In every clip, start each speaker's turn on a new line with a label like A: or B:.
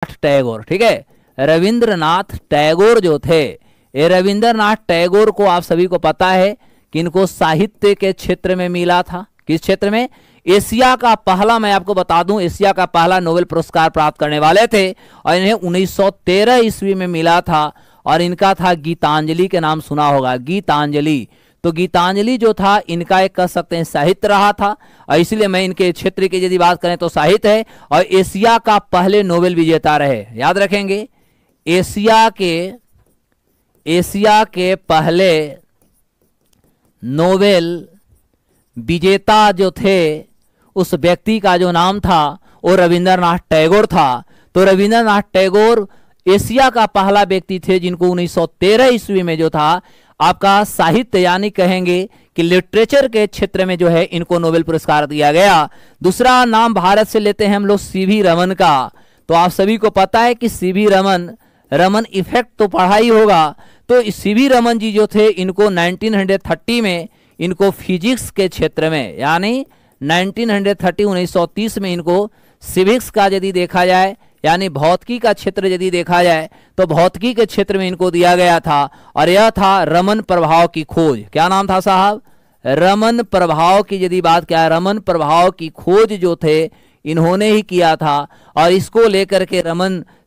A: टैगोर, ठीक है, रविंद्रनाथ टैगोर जो थे, ये रविंद्रनाथ टैगोर को आप सभी को पता है कि इनको साहित्य के क्षेत्र में मिला था। किस क्षेत्र में? एशिया का पहला, मैं आपको बता दूं, एशिया का पहला नोबेल पुरस्कार प्राप्त करने वाले थे और इन्हें 1913 ईस्वी में मिला था और इनका था गीतांजलि के नाम सुना होगा, गीतांजलि। तो गीतांजलि जो था इनका एक कह सकते हैं साहित्य रहा था और इसलिए मैं इनके क्षेत्र की यदि बात करें तो साहित्य है और एशिया का पहले नोबेल विजेता रहे। याद रखेंगे, एशिया के पहले नोबेल विजेता जो थे उस व्यक्ति का जो नाम था वो रविंद्रनाथ टैगोर था। तो रविंद्रनाथ टैगोर एशिया का पहला व्यक्ति थे जिनको 1913 ईस्वी में जो था आपका साहित्य यानी कहेंगे कि लिटरेचर के क्षेत्र में जो है इनको नोबेल पुरस्कार दिया गया। दूसरा नाम भारत से लेते हैं हम लोग सीवी रमन का। तो आप सभी को पता है कि सीवी रमन इफेक्ट तो पढ़ा ही होगा। तो सीवी रमन जी जो थे इनको 1930 में इनको फिजिक्स के क्षेत्र में यानी 1930 में इनको सिविक्स का यदि देखा जाए यानी भौतिकी का क्षेत्र यदि देखा जाए तो भौतिकी के क्षेत्र में इनको दिया गया था और यह था रमन प्रभाव की खोज। क्या नाम था साहब? रमन प्रभाव की यदि बात क्या, रमन प्रभाव की खोज जो थे इन्होंने ही किया था और इसको लेकर के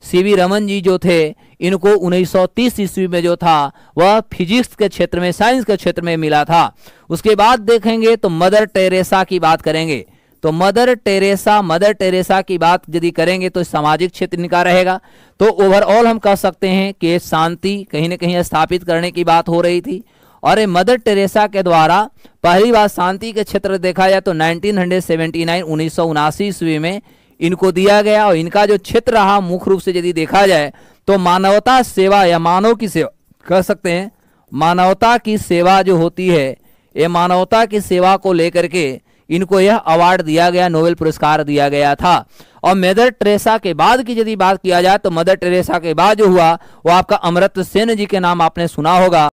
A: सीवी रमन जी जो थे इनको 1930 ईस्वी में जो था वह फिजिक्स के क्षेत्र में, साइंस के क्षेत्र में मिला था। उसके बाद देखेंगे तो मदर टेरेसा की बात करेंगे। तो मदर टेरेसा की बात यदि करेंगे तो सामाजिक क्षेत्र इनका रहेगा। तो ओवरऑल हम कह सकते हैं कि शांति कहीं ना कहीं स्थापित करने की बात हो रही थी और मदर टेरेसा के द्वारा पहली बार शांति के क्षेत्र देखा जाए तो 1979 ईस्वी में इनको दिया गया और इनका जो क्षेत्र रहा मुख्य रूप से यदि देखा जाए तो मानवता सेवा या मानव की सेवा कह सकते हैं। मानवता की सेवा जो होती है, ये मानवता की सेवा को लेकर के इनको यह अवार्ड दिया गया, नोबेल पुरस्कार दिया गया था। और मदर टेरेसा के बाद की यदि बात किया जाए तो मदर टेरेसा के बाद जो हुआ वो आपका अमर्त्य सेन जी के नाम आपने सुना होगा।